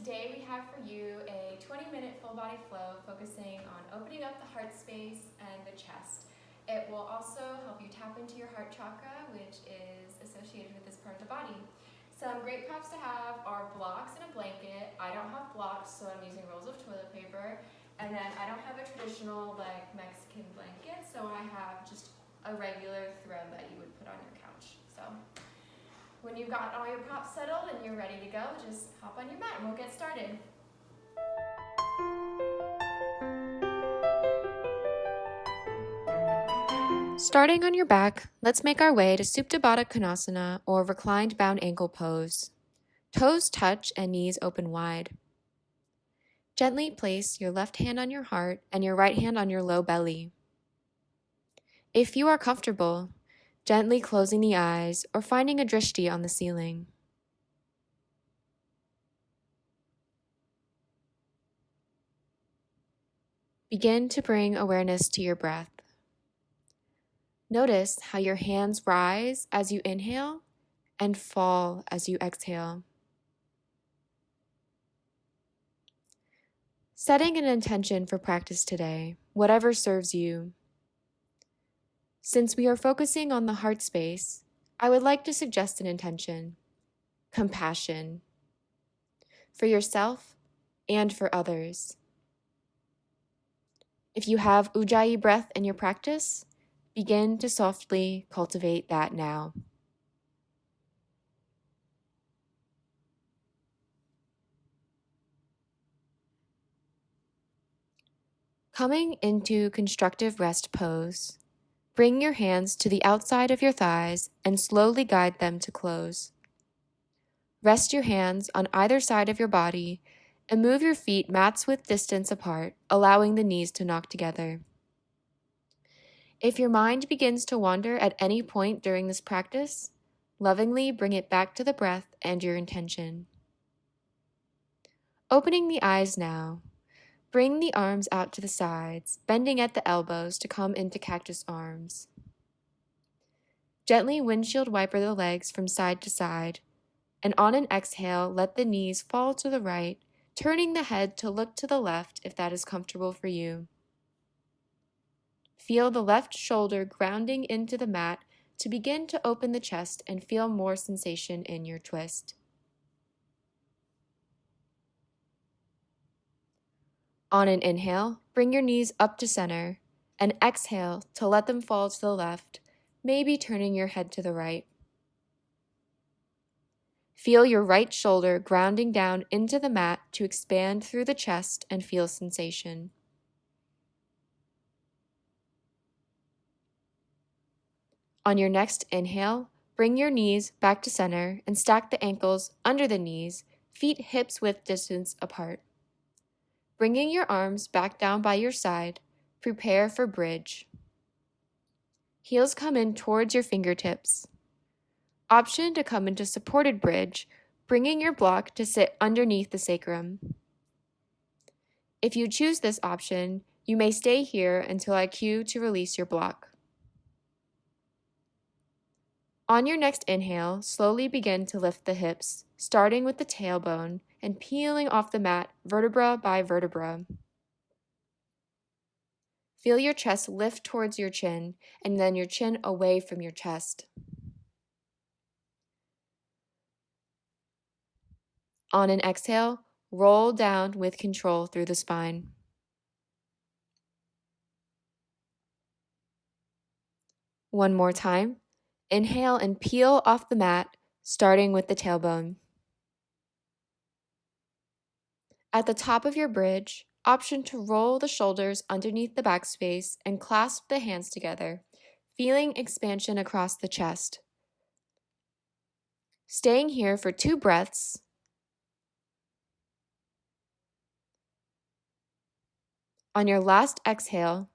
Today we have for you a 20-minute full body flow focusing on opening up the heart space and the chest. It will also help you tap into your heart chakra, which is associated with this part of the body. Some great props to have are blocks and a blanket. I don't have blocks, so I'm using rolls of toilet paper. And then I don't have a traditional Mexican blanket, so I have just a regular thread that you would put on your couch. So when you've got all your props settled and you're ready to go, just hop on your mat and we'll get started. Starting on your back, let's make our way to Supta Baddha Konasana, or reclined bound ankle pose. Toes touch and knees open wide. Gently place your left hand on your heart and your right hand on your low belly. If you are comfortable, gently closing the eyes or finding a drishti on the ceiling. Begin to bring awareness to your breath. Notice how your hands rise as you inhale and fall as you exhale. Setting an intention for practice today, whatever serves you. Since we are focusing on the heart space, I would like to suggest an intention: compassion, for yourself and for others. If you have Ujjayi breath in your practice, begin to softly cultivate that now. Coming into constructive rest pose, bring your hands to the outside of your thighs and slowly guide them to close. Rest your hands on either side of your body and move your feet mats width distance apart, allowing the knees to knock together. If your mind begins to wander at any point during this practice, lovingly bring it back to the breath and your intention. Opening the eyes now, bring the arms out to the sides, bending at the elbows to come into cactus arms. Gently windshield wiper the legs from side to side, and on an exhale, let the knees fall to the right, turning the head to look to the left if that is comfortable for you. Feel the left shoulder grounding into the mat to begin to open the chest and feel more sensation in your twist. On an inhale, bring your knees up to center, and exhale to let them fall to the left, maybe turning your head to the right. Feel your right shoulder grounding down into the mat to expand through the chest and feel sensation. On your next inhale, bring your knees back to center and stack the ankles under the knees, feet hips width distance apart. Bringing your arms back down by your side, prepare for bridge. Heels come in towards your fingertips. Option to come into supported bridge, bringing your block to sit underneath the sacrum. If you choose this option, you may stay here until I cue to release your block. On your next inhale, slowly begin to lift the hips, starting with the tailbone and peeling off the mat vertebra by vertebra. Feel your chest lift towards your chin and then your chin away from your chest. On an exhale, roll down with control through the spine. One more time. Inhale and peel off the mat, starting with the tailbone. At the top of your bridge, option to roll the shoulders underneath the back space and clasp the hands together, feeling expansion across the chest. Staying here for 2 breaths. On your last exhale,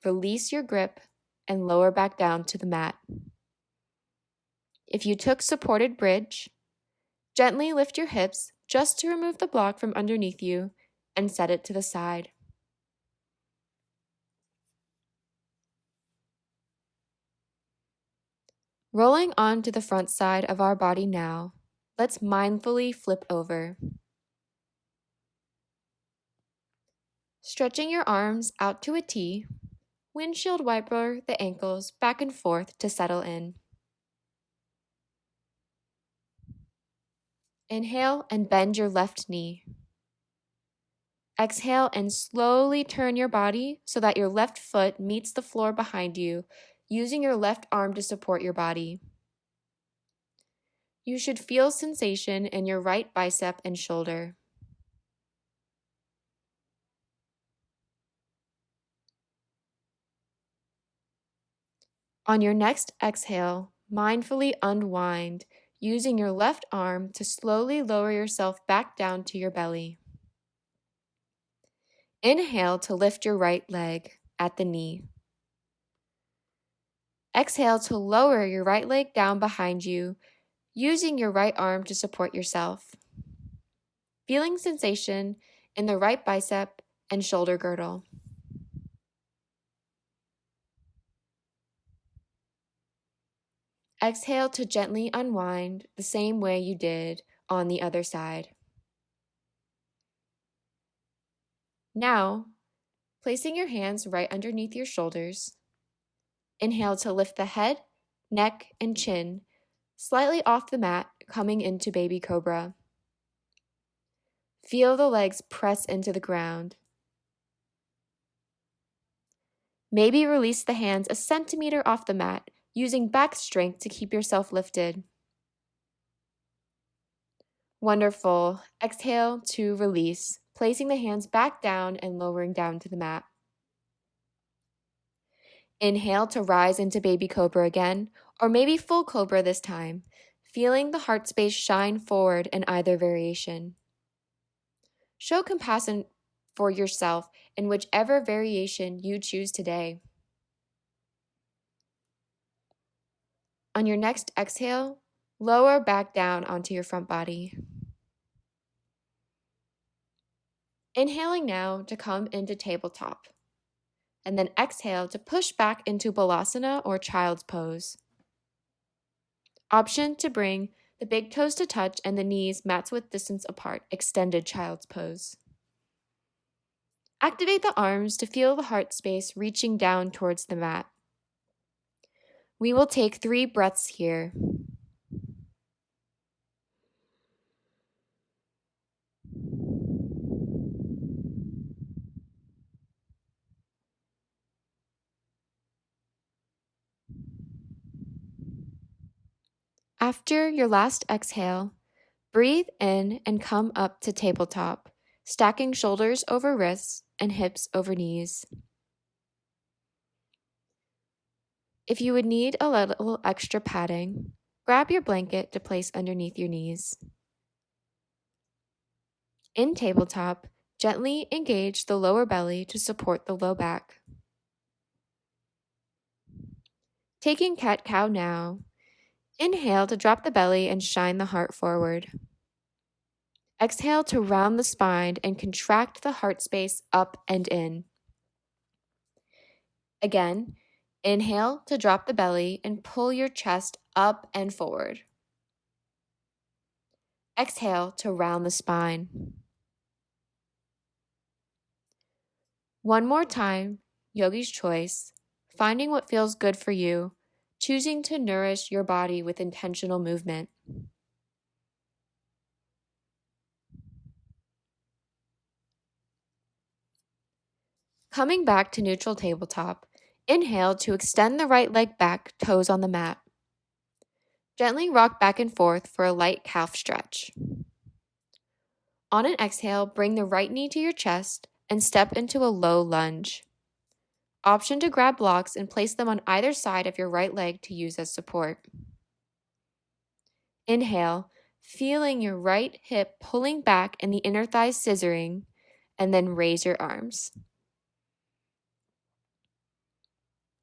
release your grip and lower back down to the mat. If you took supported bridge, gently lift your hips just to remove the block from underneath you and set it to the side. Rolling onto the front side of our body now, let's mindfully flip over. Stretching your arms out to a T, windshield wiper the ankles back and forth to settle in. Inhale and bend your left knee. Exhale and slowly turn your body so that your left foot meets the floor behind you, using your left arm to support your body. You should feel sensation in your right bicep and shoulder. On your next exhale, mindfully unwind, using your left arm to slowly lower yourself back down to your belly. Inhale to lift your right leg at the knee. Exhale to lower your right leg down behind you, using your right arm to support yourself. Feeling sensation in the right bicep and shoulder girdle. Exhale to gently unwind the same way you did on the other side. Now, placing your hands right underneath your shoulders, inhale to lift the head, neck, and chin slightly off the mat, coming into baby cobra. Feel the legs press into the ground. Maybe release the hands a centimeter off the mat, using back strength to keep yourself lifted. Wonderful. Exhale to release, placing the hands back down and lowering down to the mat. Inhale to rise into baby cobra again, or maybe full cobra this time, feeling the heart space shine forward in either variation. Show compassion for yourself in whichever variation you choose today. On your next exhale, lower back down onto your front body. Inhaling now to come into tabletop, and then exhale to push back into balasana or child's pose. Option to bring the big toes to touch and the knees mats width distance apart, extended child's pose. Activate the arms to feel the heart space reaching down towards the mat. We will take 3 breaths here. After your last exhale, breathe in and come up to tabletop, stacking shoulders over wrists and hips over knees. If you would need a little extra padding, grab your blanket to place underneath your knees. In tabletop, gently engage the lower belly to support the low back. Taking cat-cow now, inhale to drop the belly and shine the heart forward. Exhale to round the spine and contract the heart space up and in. Again, inhale to drop the belly and pull your chest up and forward. Exhale to round the spine. One more time, yogi's choice, finding what feels good for you, choosing to nourish your body with intentional movement. Coming back to neutral tabletop, inhale to extend the right leg back, toes on the mat. Gently rock back and forth for a light calf stretch. On an exhale, bring the right knee to your chest and step into a low lunge. Option to grab blocks and place them on either side of your right leg to use as support. Inhale, feeling your right hip pulling back and the inner thighs scissoring, and then raise your arms.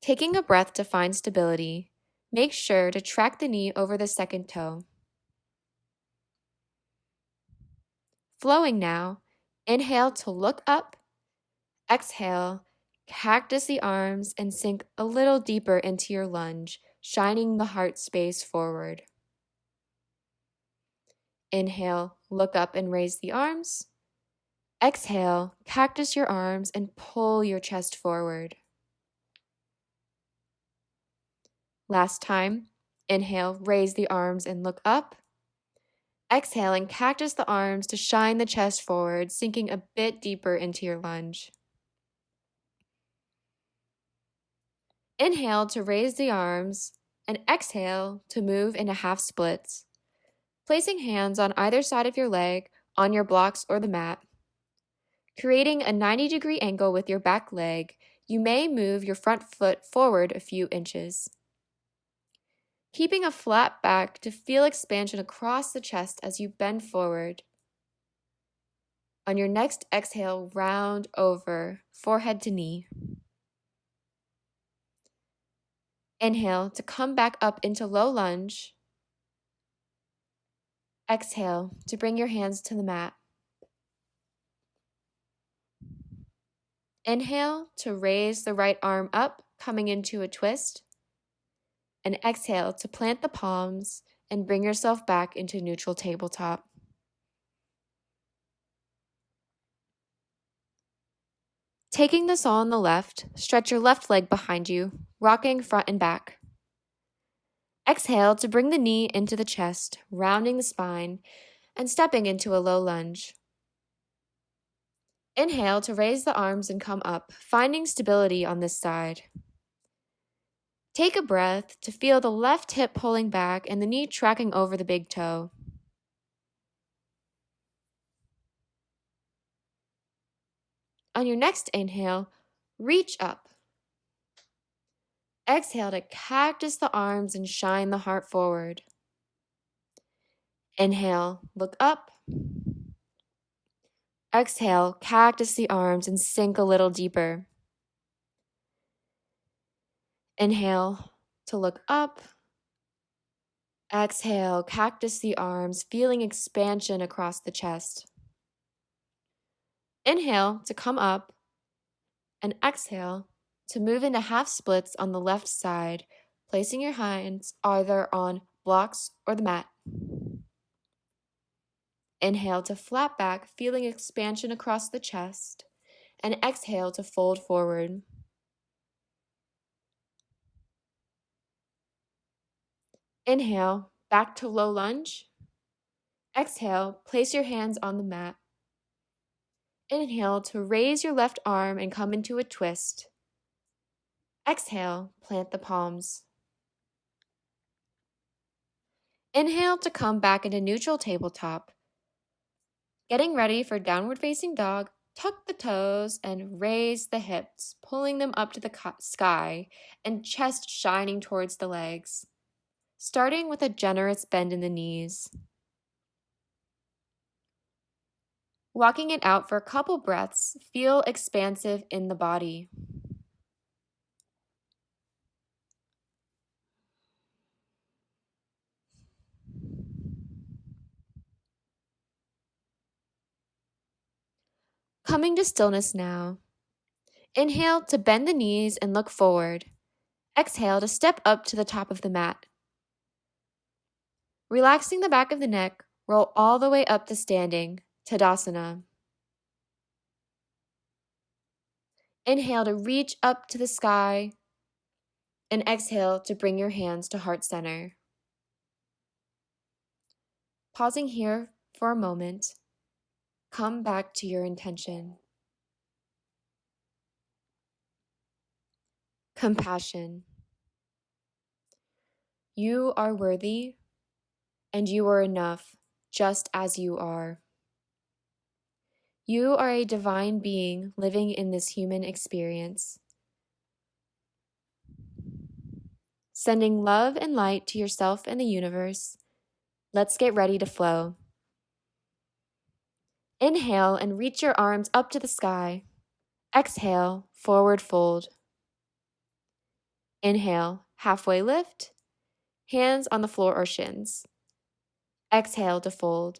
Taking a breath to find stability, make sure to track the knee over the second toe. Flowing now, inhale to look up, exhale, cactus the arms and sink a little deeper into your lunge, shining the heart space forward. Inhale, look up and raise the arms. Exhale, cactus your arms and pull your chest forward. Last time, inhale, raise the arms and look up. Exhale and cactus the arms to shine the chest forward, sinking a bit deeper into your lunge. Inhale to raise the arms and exhale to move into half splits, placing hands on either side of your leg, on your blocks or the mat. Creating a 90-degree angle with your back leg, you may move your front foot forward a few inches. Keeping a flat back to feel expansion across the chest as you bend forward. On your next exhale, round over, forehead to knee. Inhale to come back up into low lunge. Exhale to bring your hands to the mat. Inhale to raise the right arm up, coming into a twist. And exhale to plant the palms and bring yourself back into neutral tabletop. Taking this all on the left, stretch your left leg behind you, rocking front and back. Exhale to bring the knee into the chest, rounding the spine, and stepping into a low lunge. Inhale to raise the arms and come up, finding stability on this side. Take a breath to feel the left hip pulling back and the knee tracking over the big toe. On your next inhale, reach up. Exhale to cactus the arms and shine the heart forward. Inhale, look up. Exhale, cactus the arms and sink a little deeper. Inhale to look up. Exhale, cactus the arms, feeling expansion across the chest. Inhale to come up, and exhale to move into half splits on the left side, placing your hands either on blocks or the mat. Inhale to flat back, feeling expansion across the chest, and exhale to fold forward. Inhale, back to low lunge. Exhale, place your hands on the mat. Inhale to raise your left arm and come into a twist. Exhale, plant the palms. Inhale to come back into neutral tabletop. Getting ready for downward facing dog, tuck the toes and raise the hips, pulling them up to the sky and chest shining towards the legs, starting with a generous bend in the knees. Walking it out for a couple breaths, feel expansive in the body. Coming to stillness now. Inhale to bend the knees and look forward. Exhale to step up to the top of the mat. Relaxing the back of the neck, roll all the way up to standing, Tadasana. Inhale to reach up to the sky, and exhale to bring your hands to heart center. Pausing here for a moment, come back to your intention. Compassion. You are worthy, and you are enough, just as you are. You are a divine being living in this human experience. Sending love and light to yourself and the universe, let's get ready to flow. Inhale and reach your arms up to the sky. Exhale, forward fold. Inhale, halfway lift, hands on the floor or shins. Exhale to fold.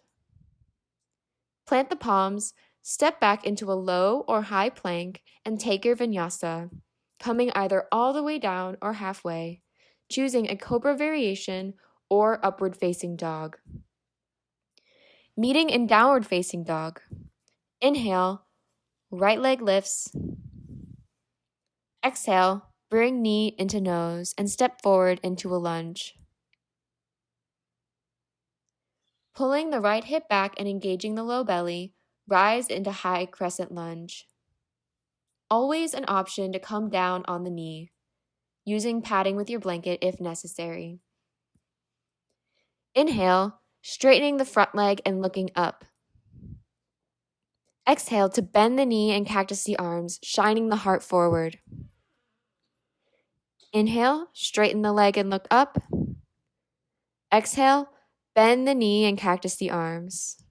Plant the palms, step back into a low or high plank, and take your vinyasa, coming either all the way down or halfway, choosing a cobra variation or upward facing dog. Meeting in downward facing dog. Inhale, right leg lifts. Exhale, bring knee into nose and step forward into a lunge. Pulling the right hip back and engaging the low belly, rise into high crescent lunge. Always an option to come down on the knee, using padding with your blanket if necessary. Inhale, straightening the front leg and looking up. Exhale to bend the knee and cactus the arms, shining the heart forward. Inhale, straighten the leg and look up. Exhale, bend the knee and cactus the arms.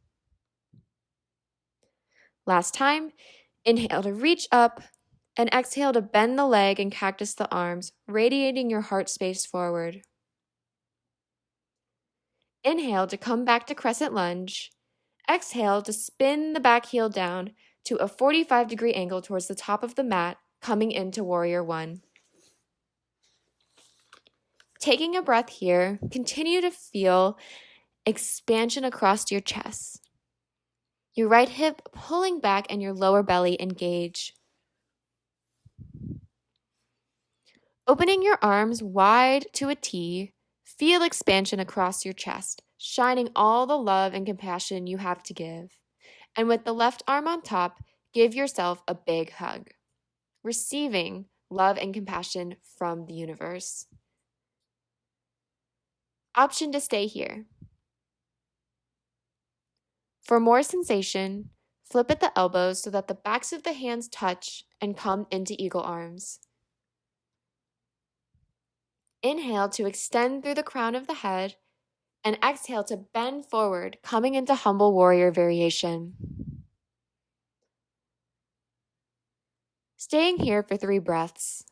Last time, inhale to reach up and exhale to bend the leg and cactus the arms, radiating your heart space forward. Inhale to come back to crescent lunge. Exhale to spin the back heel down to a 45-degree angle towards the top of the mat, coming into warrior one. Taking a breath here, continue to feel expansion across your chest. Your right hip pulling back and your lower belly engage. Opening your arms wide to a T, feel expansion across your chest, shining all the love and compassion you have to give. And with the left arm on top, give yourself a big hug, receiving love and compassion from the universe. Option to stay here. For more sensation, flip at the elbows so that the backs of the hands touch and come into eagle arms. Inhale to extend through the crown of the head and exhale to bend forward, coming into humble warrior variation. Staying here for 3 breaths.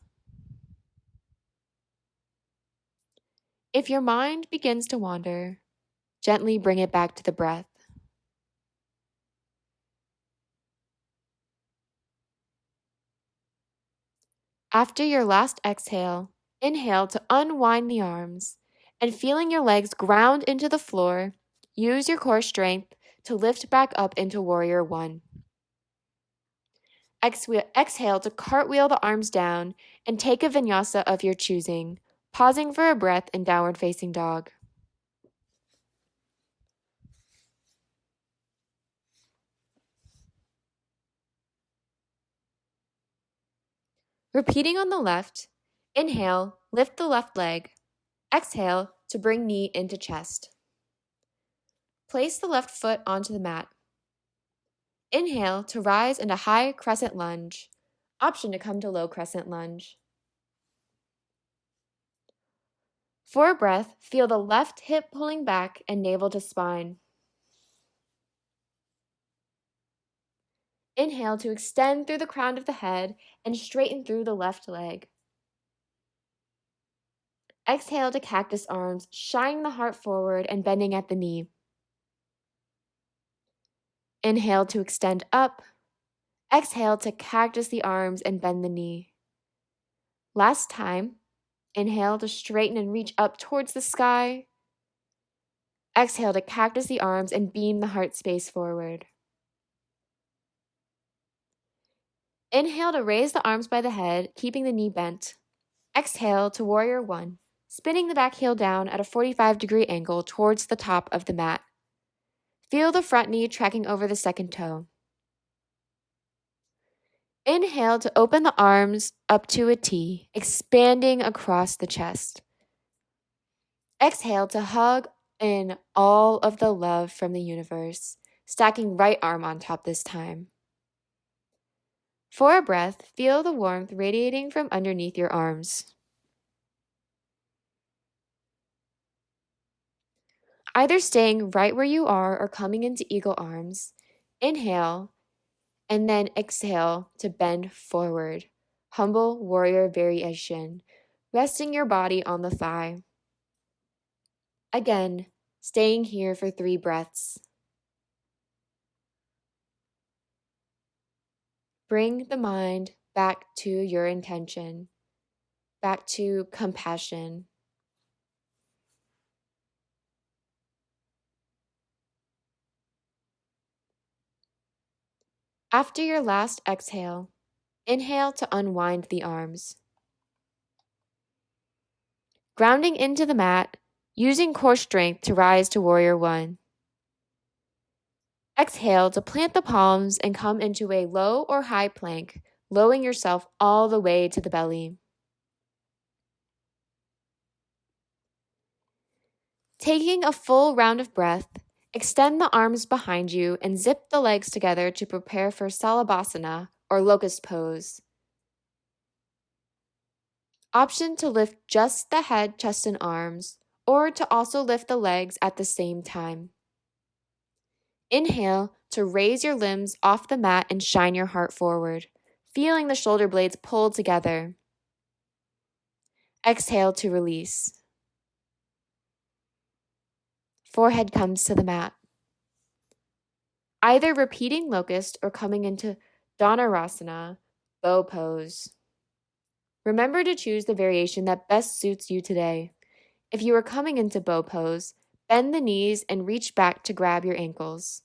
If your mind begins to wander, gently bring it back to the breath. After your last exhale, inhale to unwind the arms, and feeling your legs ground into the floor, use your core strength to lift back up into warrior one. Exhale to cartwheel the arms down and take a vinyasa of your choosing, pausing for a breath in downward facing dog. Repeating on the left, inhale, lift the left leg. Exhale to bring knee into chest. Place the left foot onto the mat. Inhale to rise into high crescent lunge. Option to come to low crescent lunge. For a breath, feel the left hip pulling back and navel to spine. Inhale to extend through the crown of the head and straighten through the left leg. Exhale to cactus arms, shining the heart forward and bending at the knee. Inhale to extend up. Exhale to cactus the arms and bend the knee. Last time, inhale to straighten and reach up towards the sky. Exhale to cactus the arms and beam the heart space forward. Inhale to raise the arms by the head, keeping the knee bent. Exhale to warrior one, spinning the back heel down at a 45-degree angle towards the top of the mat. Feel the front knee tracking over the second toe. Inhale to open the arms up to a T, expanding across the chest. Exhale to hug in all of the love from the universe, stacking right arm on top this time. For a breath, feel the warmth radiating from underneath your arms. Either staying right where you are or coming into eagle arms, inhale, and then exhale to bend forward. Humble warrior variation, resting your body on the thigh. Again, staying here for 3 breaths. Bring the mind back to your intention, back to compassion. After your last exhale, inhale to unwind the arms. Grounding into the mat, using core strength to rise to Warrior One. Exhale to plant the palms and come into a low or high plank, lowering yourself all the way to the belly. Taking a full round of breath, extend the arms behind you and zip the legs together to prepare for Salabhasana or locust pose. Option to lift just the head, chest, and arms, or to also lift the legs at the same time. Inhale to raise your limbs off the mat and shine your heart forward, feeling the shoulder blades pull together. Exhale to release. Forehead comes to the mat. Either repeating locust or coming into Dhanurasana, bow pose. Remember to choose the variation that best suits you today. If you are coming into bow pose, bend the knees and reach back to grab your ankles.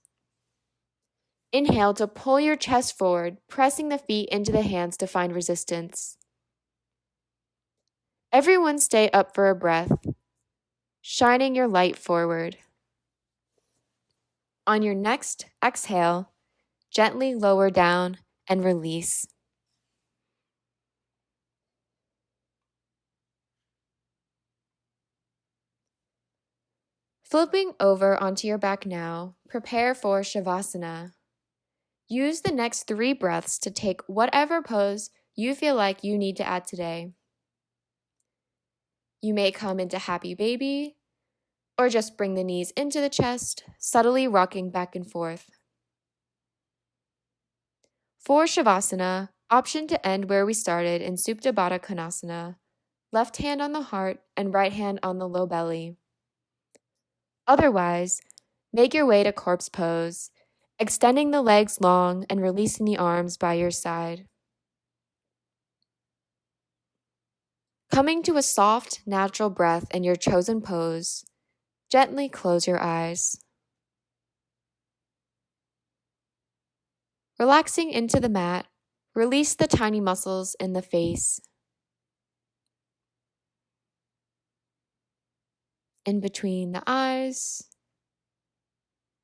Inhale to pull your chest forward, pressing the feet into the hands to find resistance. Everyone stay up for a breath, shining your light forward. On your next exhale, gently lower down and release. Flipping over onto your back now, prepare for Shavasana. Use the next 3 breaths to take whatever pose you feel like you need to add today. You may come into Happy Baby, or just bring the knees into the chest, subtly rocking back and forth. For Shavasana, option to end where we started in Supta Baddha Konasana, left hand on the heart and right hand on the low belly. Otherwise, make your way to corpse pose, extending the legs long and releasing the arms by your side. Coming to a soft, natural breath in your chosen pose, gently close your eyes. Relaxing into the mat, release the tiny muscles in the face, in between the eyes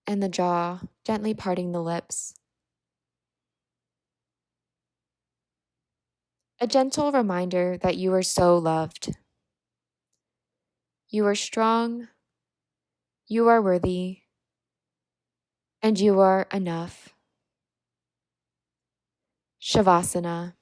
and the jaw, gently parting the lips. A gentle reminder that you are so loved. You are strong, you are worthy, and you are enough. Shavasana.